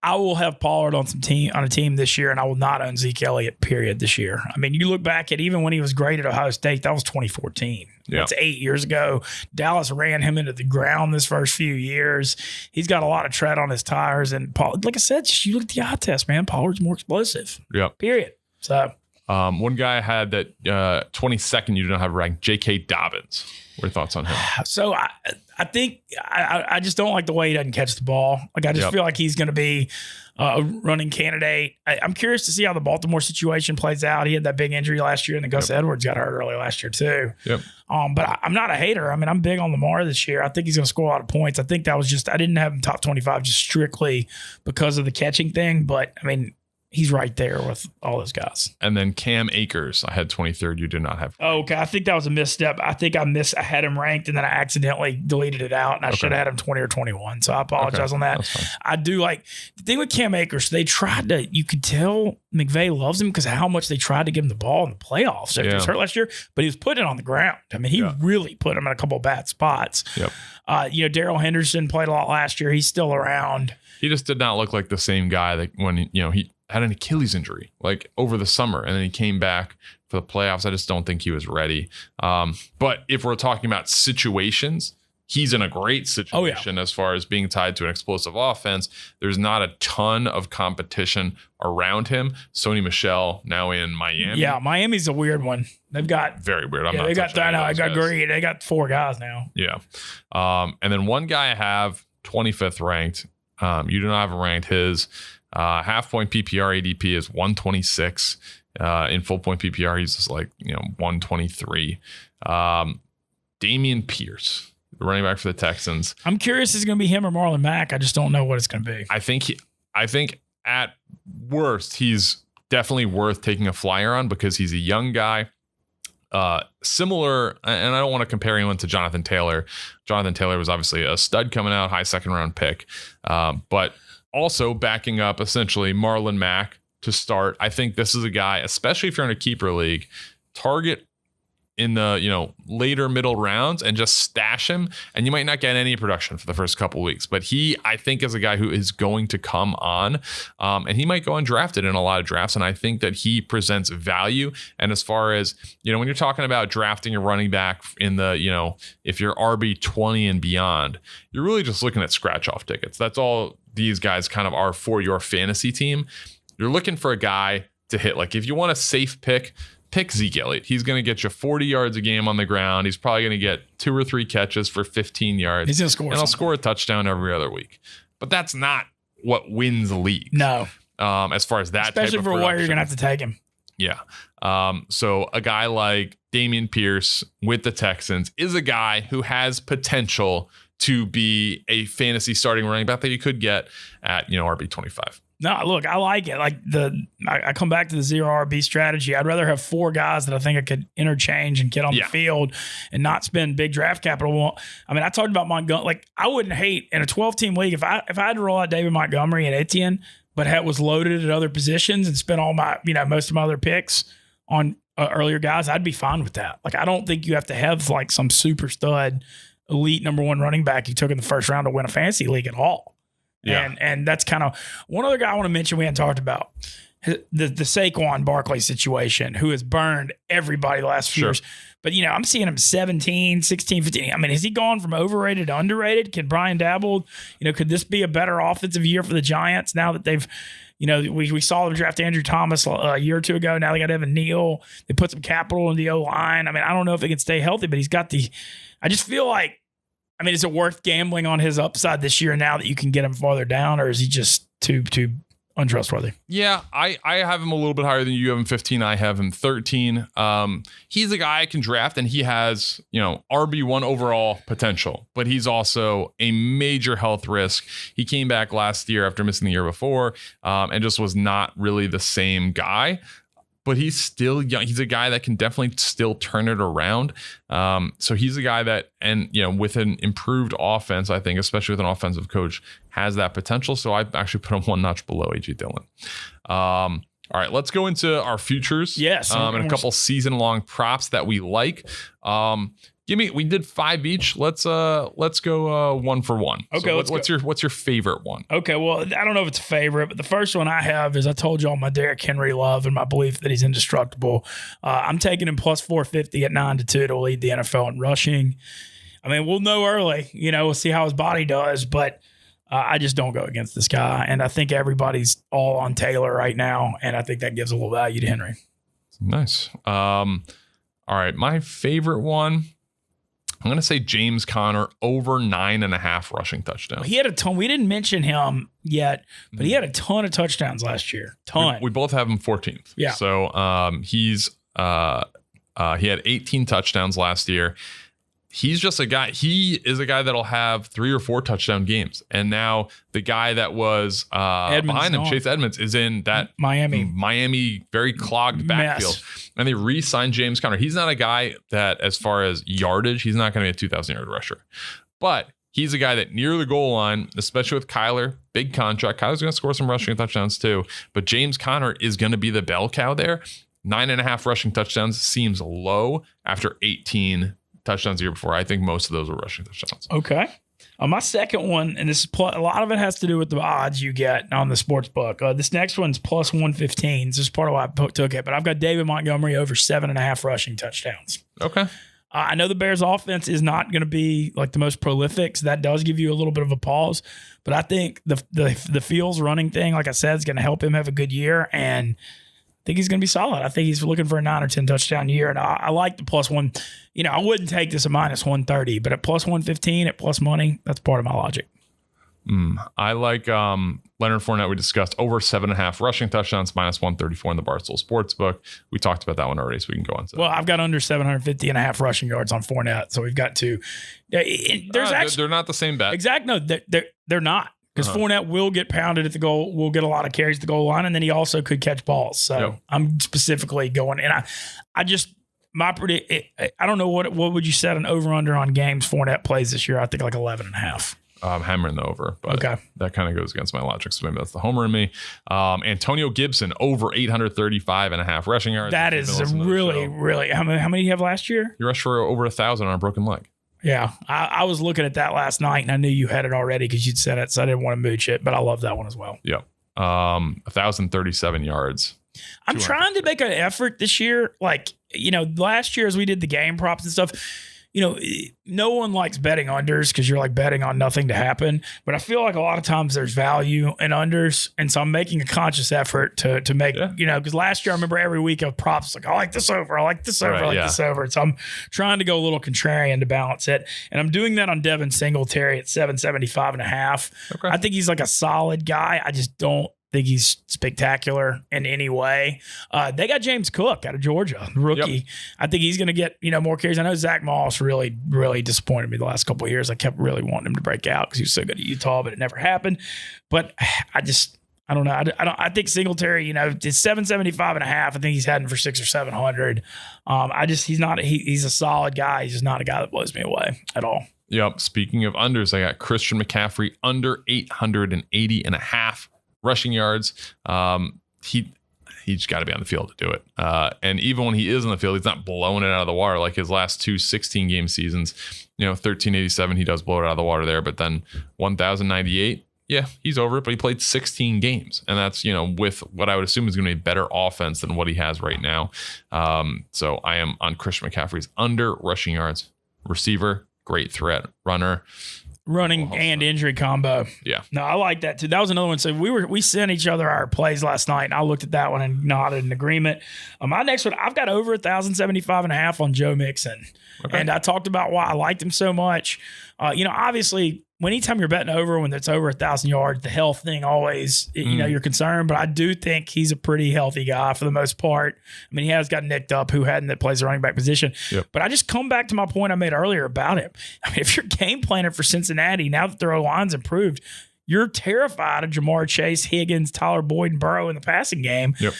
I will have Pollard on a team this year, and I will not own Zeke Elliott, period, this year. You look back at even when he was great at Ohio State, that was 2014. Yeah. That's 8 years ago. Dallas ran him into the ground this first few years. He's got a lot of tread on his tires. And like I said, you look at the eye test, man. Pollard's more explosive. Yep. Period. So one guy I had that 22nd you don't have ranked, J.K. Dobbins. What are your thoughts on him? So I think I just don't like the way he doesn't catch the ball. I just feel like he's going to be a running candidate. I'm curious to see how the Baltimore situation plays out. He had that big injury last year, and then Gus Edwards got hurt early last year too. Yep. But I'm not a hater. I'm big on Lamar this year. I think he's going to score a lot of points. I think that was just I didn't have him top 25 just strictly because of the catching thing. But he's right there with all those guys. And then Cam Akers, I had 23rd. You did not have. Oh, okay. I think that was a misstep. I think I had him ranked, and then I accidentally deleted it out, and I should have had him 20 or 21. So I apologize on that. I do like the thing with Cam Akers. They tried to. You could tell McVay loves him because of how much they tried to give him the ball in the playoffs. He was hurt last year, but he was putting it on the ground. He really put him in a couple of bad spots. Yep. Darrell Henderson played a lot last year. He's still around. He just did not look like the same guy that when he had an Achilles injury like over the summer, and then he came back for the playoffs. I just don't think he was ready. But if we're talking about situations, he's in a great situation as far as being tied to an explosive offense. There's not a ton of competition around him. Sony Michel now in Miami. Yeah, Miami's a weird one. They've got very weird. They got Green. They got 4 guys now. Yeah. And then one guy I have 25th ranked. You do not have ranked his. Half point PPR ADP is 126. In full point PPR, he's just 123. Dameon Pierce, the running back for the Texans. I'm curious, is it going to be him or Marlon Mack? I just don't know what it's going to be. I think at worst, he's definitely worth taking a flyer on because he's a young guy. Similar, and I don't want to compare anyone to Jonathan Taylor. Jonathan Taylor was obviously a stud coming out, high second round pick. But also backing up essentially Marlon Mack to start. I think this is a guy, especially if you're in a keeper league, target in the later middle rounds and just stash him, and you might not get any production for the first couple of weeks. But I think is a guy who is going to come on, and he might go undrafted in a lot of drafts, and I think that he presents value. And as far as when you're talking about drafting a running back in the if you're RB 20 and beyond, you're really just looking at scratch off tickets. That's all these guys kind of are for your fantasy team. You're looking for a guy to hit. Like if you want a safe pick Zeke Elliott. He's going to get you 40 yards a game on the ground. He's probably going to get 2 or 3 catches for 15 yards. He's going to score. And he'll score a touchdown every other week. But that's not what wins the league. No. As far as that especially type of for production. where you're going to have to take him. Yeah. So a guy like Dameon Pierce with the Texans is a guy who has potential to be a fantasy starting running back that you could get at, RB 25. No, look, I like it. Like I come back to the 0 RB strategy. I'd rather have 4 guys that I think I could interchange and get on the field and not spend big draft capital. I mean, I talked about Montgomery. Like I wouldn't hate in a 12-team league if I had to roll out David Montgomery and Etienne, but was loaded at other positions and spent all my most of my other picks on earlier guys. I'd be fine with that. Like I don't think you have to have like some super stud elite number 1 running back you took in the first round to win a fantasy league at all. Yeah. And that's kind of one other guy I want to mention we hadn't talked about. The Saquon Barkley situation, who has burned everybody the last few years. But, I'm seeing him 17, 16, 15. I mean, has he gone from overrated to underrated? Can Brian Dabble, could this be a better offensive year for the Giants now that they've, we saw them draft Andrew Thomas a year or 2 ago. Now they got Evan Neal. They put some capital in the O-line. I mean, I don't know if he can stay healthy, but he's got I just feel like, is it worth gambling on his upside this year now that you can get him farther down, or is he just too untrustworthy? Yeah, I have him a little bit higher than you have him 15. I have him 13. He's a guy I can draft, and he has, RB1 overall potential, but he's also a major health risk. He came back last year after missing the year before, and just was not really the same guy. But he's still young. He's a guy that can definitely still turn it around. So he's a guy that, and with an improved offense, I think, especially with an offensive coach, has that potential. So I actually put him 1 notch below A.J. Dillon. All right, let's go into our futures. Yes, and a couple season-long props that we like. We did 5 each. Let's go 1 for 1. Okay, so what's your favorite one? Okay, well, I don't know if it's a favorite, but the first one I have is I told y'all my Derrick Henry love and my belief that he's indestructible. I'm taking him plus 450 at 9-2 to lead the NFL in rushing. I mean, we'll know early. We'll see how his body does, but I just don't go against this guy, and I think everybody's all on Taylor right now, and I think that gives a little value to Henry. Nice. All right, my favorite one. I'm going to say James Conner over 9.5 rushing touchdowns. He had a ton. We didn't mention him yet, but he had a ton of touchdowns last year. We both have him 14th. Yeah. So he had 18 touchdowns last year. He's just a guy. He is a guy that'll have 3 or 4 touchdown games. And now the guy that was behind him, Chase Edmonds, is in that Miami very clogged backfield. And they re-signed James Conner. He's not a guy that, as far as yardage, he's not going to be a 2,000-yard rusher. But he's a guy that near the goal line, especially with Kyler, big contract. Kyler's going to score some rushing touchdowns too. But James Conner is going to be the bell cow there. 9.5 rushing touchdowns seems low after 18 touchdowns the year before. I think most of those were rushing touchdowns. Okay. My second one, and this is a lot of it has to do with the odds you get on the sports book. This next one's plus 115. This is part of why I took it, but I've got David Montgomery over 7.5 rushing touchdowns. Okay. I know the Bears offense is not going to be like the most prolific, so that does give you a little bit of a pause, but I think the Fields running thing, like I said, is going to help him have a good year, and I think he's going to be solid. I think he's looking for a 9 or 10 touchdown year, and I like the plus 1. I wouldn't take this at minus 130, but at plus 115 at plus money, that's part of my logic. I like Leonard Fournette. We discussed over 7.5 rushing touchdowns, minus 134 in the Barstool Sportsbook. We talked about that one already, so we can go on to that. Well, I've got under 750.5 rushing yards on Fournette, so we've got 2. They're not the same bet. Exactly. No, they're not. Because Fournette will get pounded at the goal, will get a lot of carries at the goal line, and then he also could catch balls. So I'm specifically going, and I don't know what would you set an over under on games Fournette plays this year. I think like 11.5. I'm hammering the over, but okay. that kind of goes against my logic. So maybe that's the homer in me. Antonio Gibson over 835.5 rushing yards. That is really. How many do you have last year? You rushed for over 1,000 on a broken leg. Yeah, I was looking at that last night, and I knew you had it already because you'd said it, so I didn't want to mooch it, but I love that one as well. Yep. 1,037 yards. I'm trying to make an effort this year. Like, last year as we did the game props and stuff, no one likes betting unders because you're like betting on nothing to happen. But I feel like a lot of times there's value in unders. And so I'm making a conscious effort to make, because last year I remember every week of props, like, I like this over, I like this over, I like this over. So I'm trying to go a little contrarian to balance it. And I'm doing that on Devin Singletary at 775.5. Okay. I think he's like a solid guy. I just don't think he's spectacular in any way. They got James Cook out of Georgia, rookie. Yep. I think he's going to get more carries. I know Zach Moss really, really disappointed me the last couple of years. I kept really wanting him to break out because he was so good at Utah, but it never happened. But I don't know. I think Singletary, it's 775.5. I think he's heading for 600 or 700. He's a solid guy. He's just not a guy that blows me away at all. Yep. Speaking of unders, I got Christian McCaffrey under 880.5 rushing yards. He's got to be on the field to do it. And even when he is on the field, he's not blowing it out of the water like his last two 16-game seasons. 1387, he does blow it out of the water there. But then 1098, yeah, he's over it. But he played 16 games. And that's, with what I would assume is going to be better offense than what he has right now. So I am on Christian McCaffrey's under rushing yards. Receiver, great threat. Running and injury combo. Yeah. No, I like that too. That was another one. So we sent each other our plays last night, and I looked at that one and nodded in agreement. My next one, I've got over 1,075.5 on Joe Mixon. Okay. And I talked about why I liked him so much. Obviously, anytime you're betting over, when it's over 1,000 yards, the health thing always, you're concerned. But I do think he's a pretty healthy guy for the most part. I mean, he has got nicked up that plays the running back position. Yep. But I just come back to my point I made earlier about him. I mean, if you're game planning for Cincinnati, now that their O-line's improved, you're terrified of Jamar Chase, Higgins, Tyler Boyd, and Burrow in the passing game. Yep.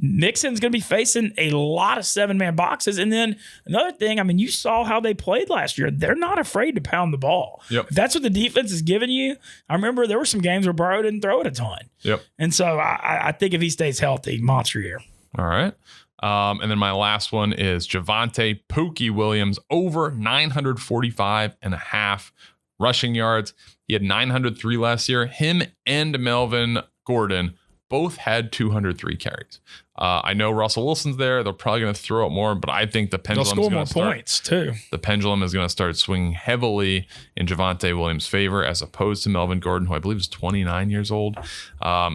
Mixon's going to be facing a lot of 7-man boxes. And then another thing, I mean, you saw how they played last year. They're not afraid to pound the ball. Yep. If that's what the defense is giving you. I remember there were some games where Burrow didn't throw it a ton. Yep. And so I think if he stays healthy, monster year. All right. And then my last one is Javonte Pookie Williams over 945.5 rushing yards. He had 903 last year. Him and Melvin Gordon both had 203 carries. I know Russell Wilson's there. They're probably going to throw it more, but I think the pendulum is going to score more points too. The pendulum is going to start swinging heavily in Javonte Williams' favor as opposed to Melvin Gordon, who I believe is 29 years old.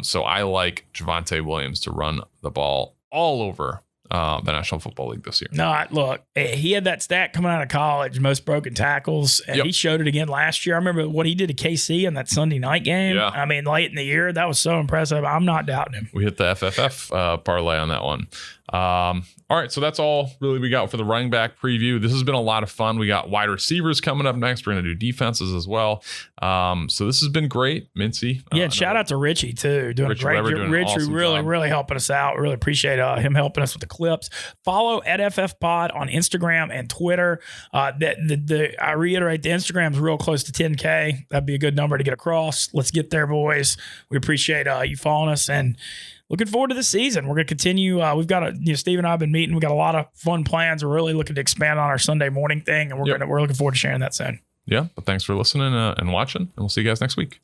So I like Javonte Williams to run the ball all over the National Football League this year. No, look, he had that stat coming out of college, most broken tackles, and he showed it again last year. I remember what he did to KC in that Sunday night game. Yeah. I mean, late in the year, that was so impressive. I'm not doubting him. We hit the FFF parlay on that one. All right, so that's all really we got for the running back preview. This has been a lot of fun. We got wide receivers coming up next. We're going to do defenses as well. So this has been great, Mintzy. Yeah, and shout out to Richie too, doing a great job. Richie really helping us out. Really appreciate him helping us with the clips. Follow at FF Pod on Instagram and Twitter. I reiterate, the Instagram's real close to 10K. That'd be a good number to get across. Let's get there, boys. We appreciate you following us and looking forward to the season. We're going to continue. We've got Steve and I have been meeting. We've got a lot of fun plans. We're really looking to expand on our Sunday morning thing, and we're looking forward to sharing that soon. Yeah, but thanks for listening and watching, and we'll see you guys next week.